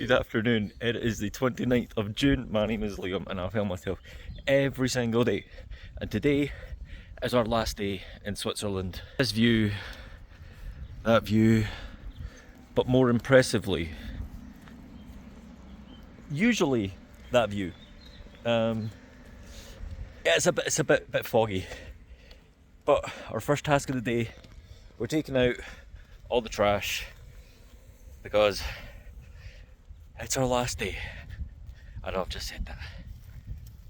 Good afternoon. It is the 29th of June. My name is Liam and I film myself every single day. And today is our last day in Switzerland. This view, that view, but more impressively, usually that view. It's a bit foggy. But our first task of the day, we're taking out all the trash because it's our last day. I know I've just said that.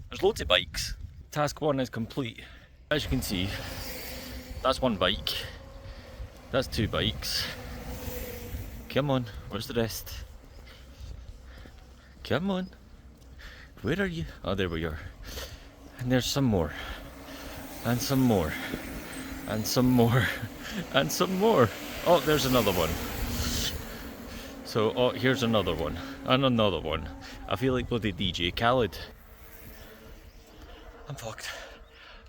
There's loads of bikes. Task 1 is complete. As you can see, that's 1 bike. That's 2 bikes. Come on, where's the rest? Come on. Where are you? Oh, there we are. And there's some more. And some more. And some more. And some more. Oh, there's another one. So, oh, here's another one. And another one. I feel like bloody DJ Khaled. I'm fucked.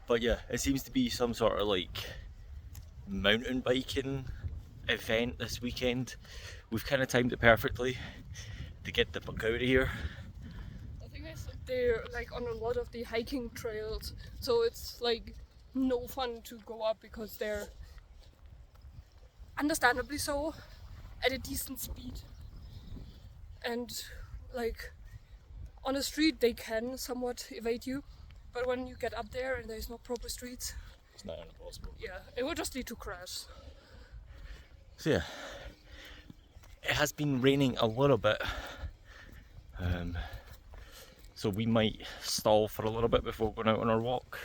But yeah, it seems to be some sort of like mountain biking event this weekend. We've kind of timed it perfectly to get the fuck out of here. The thing is, they're like on a lot of the hiking trails, so it's like no fun to go up because they're understandably so at a decent speed. And like on a street they can somewhat evade you, but when you get up there and there's no proper streets, It's not impossible. yeah, it will just lead to crash. So yeah, it has been raining a little bit, so we might stall for a little bit before going out on our walk,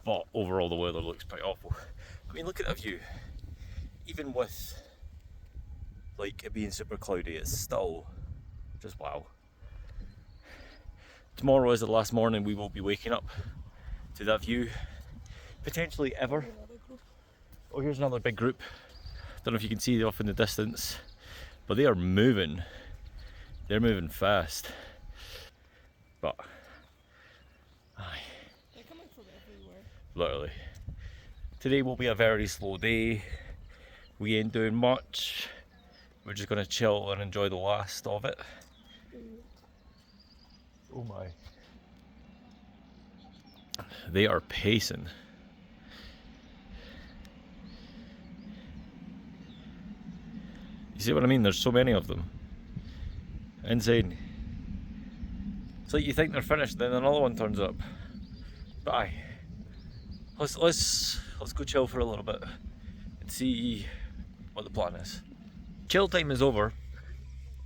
but overall the weather looks pretty awful. I mean, look at that view. Even with like it being super cloudy, it's still just wow. Tomorrow is the last morning we will be waking up to that view, potentially ever. Oh, here's another big group. Don't know if you can see them off in the distance, but they are moving. They're moving fast. But aye, They're coming from everywhere. literally. Today will be a very slow day. We ain't doing much. We're just gonna chill and enjoy the last of it. Oh my. They are pacing. You see what I mean? There's so many of them. Insane. It's like you think they're finished, then another one turns up. But aye. Let's go chill for a little bit and see what the plan is. Chill time is over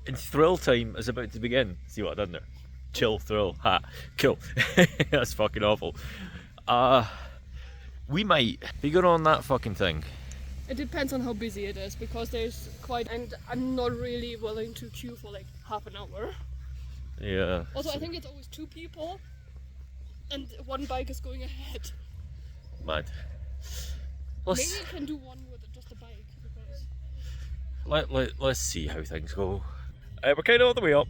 and thrill time is about to begin. See what I done there? Chill, thrill, ha, cool. That's fucking awful. We might be going on that fucking thing. It depends on how busy it is, because there's quite, and I'm not really willing to queue for like half an hour. Yeah. Also, I think it's always 2 people and 1 bike is going ahead. Mad. Maybe you can do one with just a bike, because Let's see how things go. We're kind of all the way up.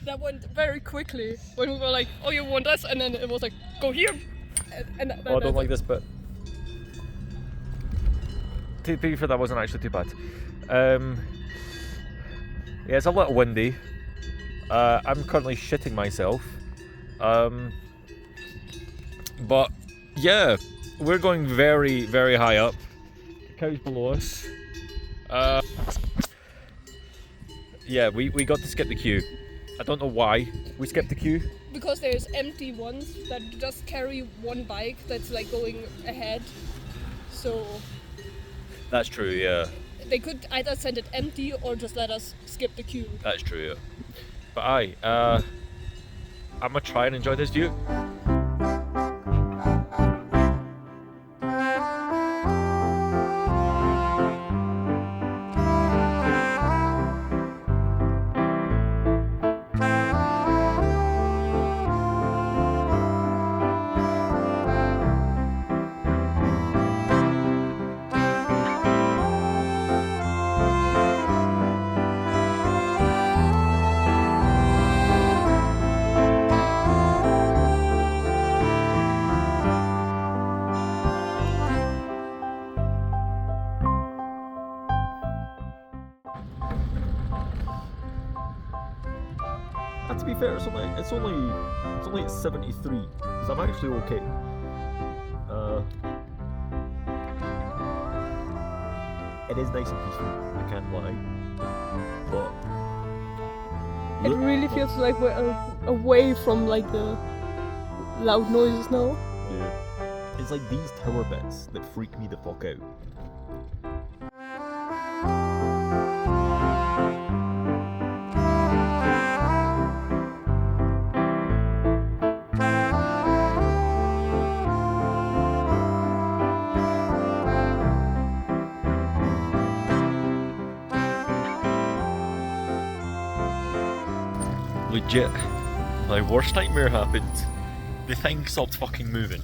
that went very quickly when we were like, oh, you want us? And then it was like, go here. And Oh, I don't like this bit. To be fair, that wasn't actually too bad. Yeah, it's a little windy. I'm currently shitting myself. But yeah, we're going very, very high up. The cow's below us. Yeah, we got to skip the queue. I don't know why we skipped the queue. Because there's empty ones that just carry 1 bike that's like going ahead. So That's true, yeah. they could either send it empty or just let us skip the queue. That's true, yeah. But aye, I'm gonna try and enjoy this view. to be fair, it's only at 73, so I'm actually okay. It is nice and peaceful, I can't lie. But It really feels like we're away from like the loud noises now. yeah, it's like these tower bits that freak me the fuck out. Legit, my worst nightmare happened. The thing stopped fucking moving.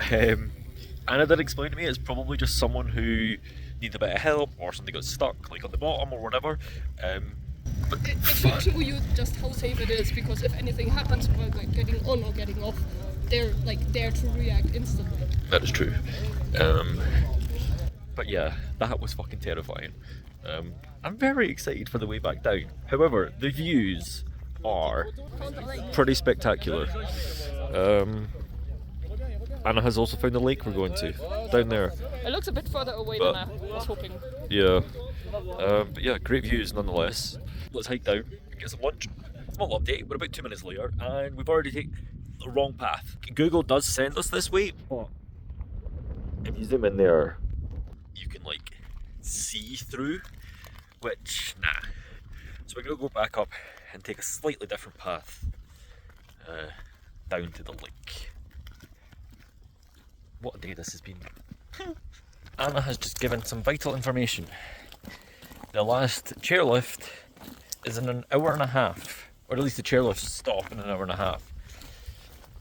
Anna did explain to me it's probably just someone who needs a bit of help or something got stuck, like on the bottom or whatever. But It should show you just how safe it is, because if anything happens while like getting on or getting off, they're like there to react instantly. that is true. But yeah, that was fucking terrifying. I'm very excited for the way back down. However, the views are pretty spectacular. Anna has also found the lake we're going to down there. It looks a bit further away than I was hoping. Yeah, but yeah, great views nonetheless. Let's hike down and get some lunch. Small update, we're about 2 minutes later and we've already taken the wrong path. Google does send us this way, but if you zoom in there, you can like see through, which nah. So we're gonna go back up and take a slightly different path down to the lake. What a day this has been. Anna has just given some vital information. The last chairlift is in an hour and a half, or at least the chairlifts stop in an hour and a half.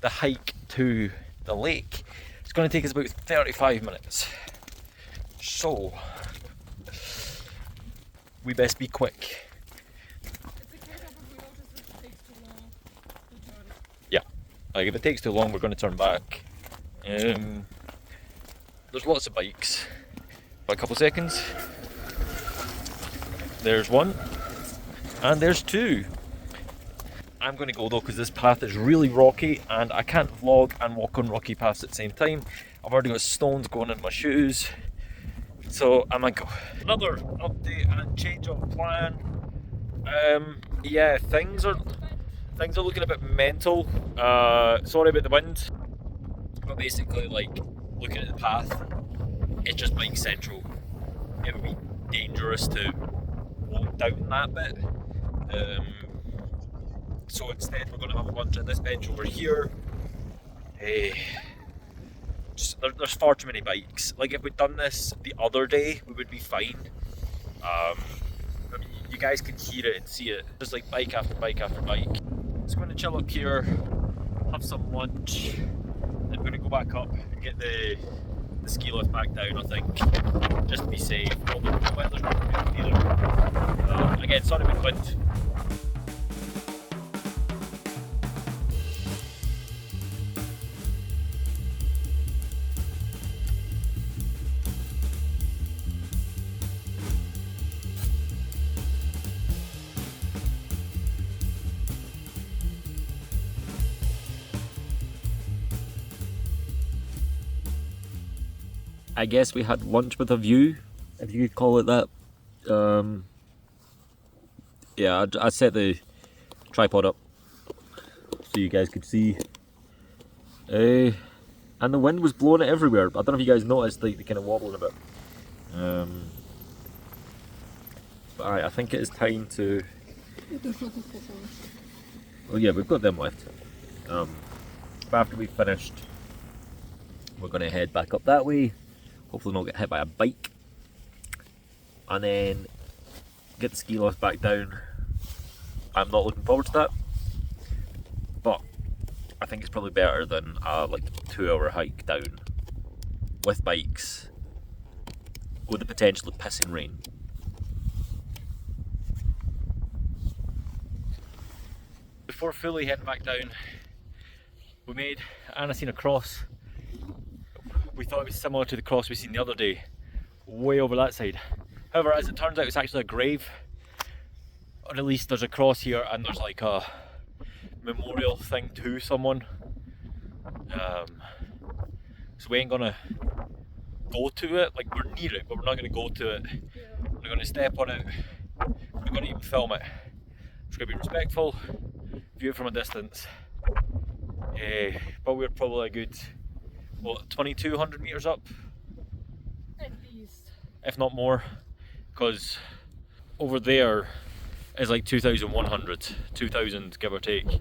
The hike to the lake is going to take us about 35 minutes. So, we best be quick. Yeah, like if it takes too long, we're going to turn back. There's lots of bikes. By a couple of seconds. There's one, and there's two. I'm going to go though because this path is really rocky and I can't vlog and walk on rocky paths at the same time. I've already got stones going in my shoes, so I might go. Another update and change of plan. Yeah, things are looking a bit mental. Sorry about the wind, but basically, like looking at the path, it's just bike central. It would be dangerous to walk down that bit. So instead we're going to have lunch at this bench over here. There's far too many bikes. Like if we'd done this the other day, we would be fine. I mean, you guys can hear it and see it. There's like bike after bike after bike. Just going to chill up here, have some lunch, then we're going to go back up and get the ski lift back down, I think, just to be safe. Although the weather's not good either. Again, sorry about the wind. I guess we had lunch with a view, if you could call it that. Yeah, I set the tripod up so you guys could see. And the wind was blowing it everywhere. I don't know if you guys noticed, like, the kind of wobbling a bit. But I think it is time to... Well, yeah, we've got them left. But after we've finished, we're going to head back up that way. Hopefully not get hit by a bike, and then get the ski lift back down. I'm not looking forward to that, but I think it's probably better than a like 2-hour hike down with bikes with the potential of pissing rain. Before fully heading back down, we made Anna seen a cross. We thought it was similar to the cross we seen the other day, way over that side. However, as it turns out, it's actually a grave, or at least there's a cross here and there's like a memorial thing to someone. So we ain't gonna go to it, like we're near it, but we're not gonna go to it. Yeah. We're not gonna step on it. We're not gonna even film it. We're gonna be respectful, view it from a distance. But we're probably a good, what, 2,200 meters up? At least. If not more, because over there is like 2,100, 2,000 give or take.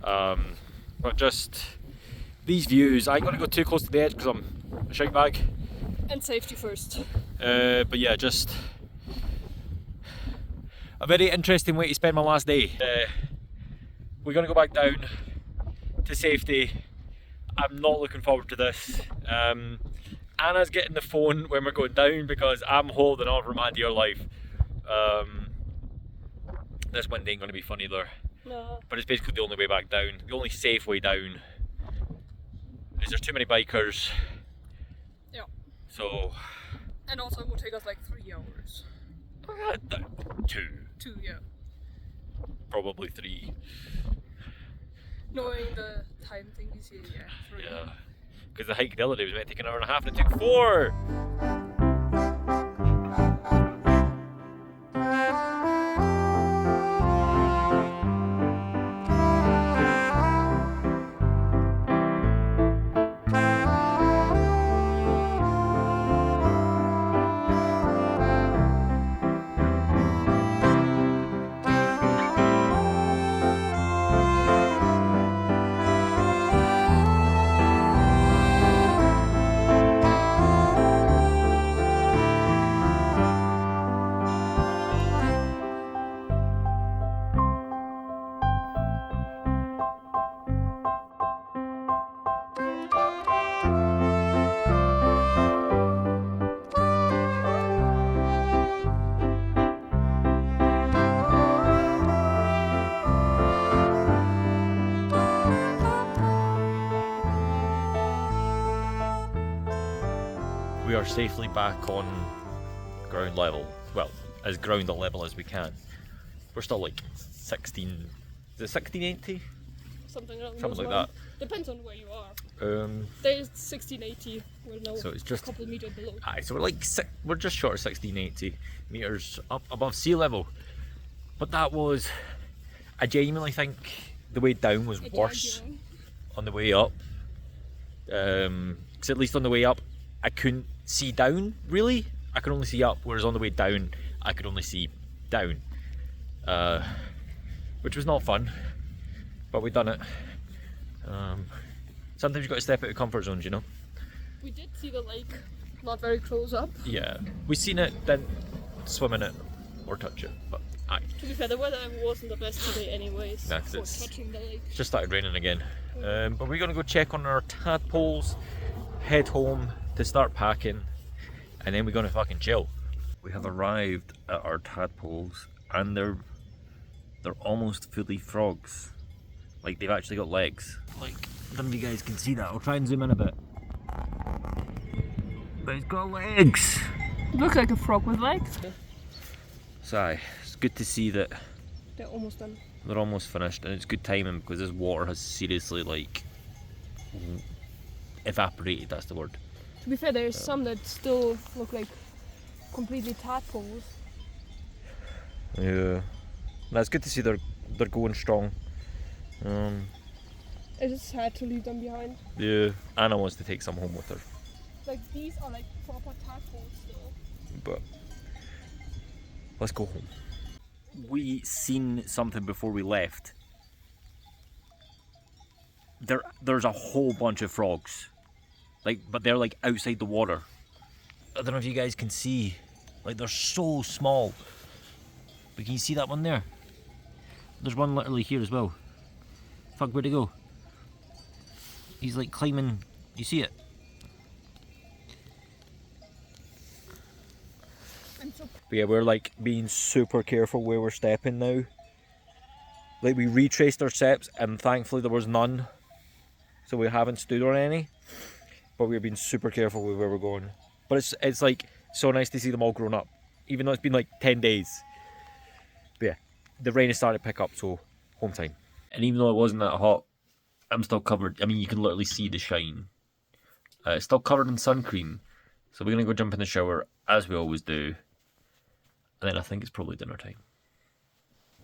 But just these views, I ain't gonna go too close to the edge because I'm a shite bag. And safety first. But yeah, just a very interesting way to spend my last day. We're gonna go back down to safety. I'm not looking forward to this. Anna's getting the phone when we're going down because I'm holding on for my dear life. This wind ain't gonna be fun either. No. But it's basically the only way back down. The only safe way down is there's too many bikers. Yeah. So. And also it will take us like 3 hours. 2. 2, yeah. Probably 3. Knowing the time thingies here, yeah. 3. Yeah. Because the hike the other day was meant to take an hour and a half and it took 4! We are safely back on ground level. Well, as ground level as we can. We're still like 16, is it 1680? Something along Something those like lines. Depends on where you are. There's 1680, we're now So it's just a couple meters below. Aye, so we're like we're just short of 1680 meters up above sea level. But that was, I genuinely think the way down was worse on the way up. Because at least on the way up, I couldn't see down really. I could only see up, whereas on the way down, I could only see down. Which was not fun, but we done it. Sometimes you've got to step out of comfort zones, you know? We did see the lake, not very close up. Yeah, we seen it, didn't swim in it or touch it, but aye. To be fair, the weather wasn't the best today anyways, Nah, 'cause for it's touching the lake. just started raining again. But we're gonna go check on our tadpoles, head home to start packing, and then we're gonna fucking chill. We have arrived at our tadpoles, and they're almost fully frogs. Like they've actually got legs. Like, I don't know if you guys can see that. I'll try and zoom in a bit. But it's got legs! It looks like a frog with legs. So aye, it's good to see that They're almost done. they're almost finished, and it's good timing because this water has seriously like evaporated, that's the word. To be fair, there's some that still look like completely tadpoles. Yeah. No, it's good to see they're going strong. It's just sad to leave them behind. Yeah. Anna wants to take some home with her. Like these are like proper tadpoles still. But let's go home. We seen something before we left. There's a whole bunch of frogs. Like, but they're like outside the water. I don't know if you guys can see. Like, they're so small. But can you see that one there? There's one literally here as well. Fuck, where'd he go? He's like climbing. You see it? But yeah, we're like being super careful where we're stepping now. Like, we retraced our steps and thankfully there was none. So we haven't stood on any. But we're being super careful with where we're going. But it's like so nice to see them all grown up. Even though it's been like 10 days. But yeah, the rain has started to pick up, so home time. And even though it wasn't that hot, I'm still covered. I mean, you can literally see the shine. It's still covered in sun cream. So we're going to go jump in the shower, as we always do. And then I think it's probably dinner time.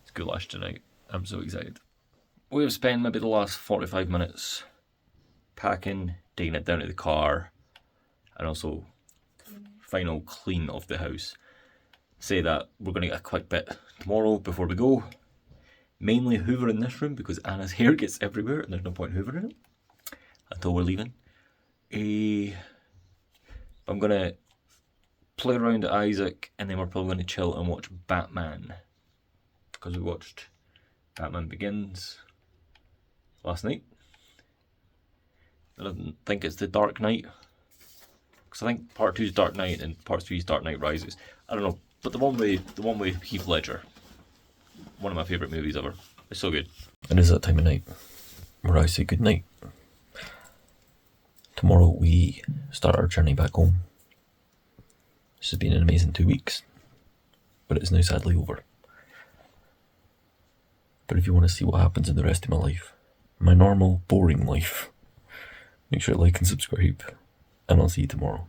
It's goulash tonight. I'm so excited. We have spent maybe the last 45 minutes packing, taking it down to the car, and also final clean of the house. Say that we're going to get a quick bit tomorrow before we go. Mainly hoover in this room because Anna's hair gets everywhere and there's no point hoovering it until we're leaving. I'm going to play around at Isaac and then we're probably going to chill and watch Batman. Because we watched Batman Begins last night. I don't think it's the Dark Knight. Because I think part 2 is Dark Knight and part 3 is Dark Knight Rises. I don't know. But the one with Heath Ledger. One of my favourite movies ever. It's so good. It is that time of night where I say good night. Tomorrow we start our journey back home. This has been an amazing 2 weeks, but it's now sadly over. But if you want to see what happens in the rest of my life, my normal, boring life, make sure to like and subscribe, and I'll see you tomorrow.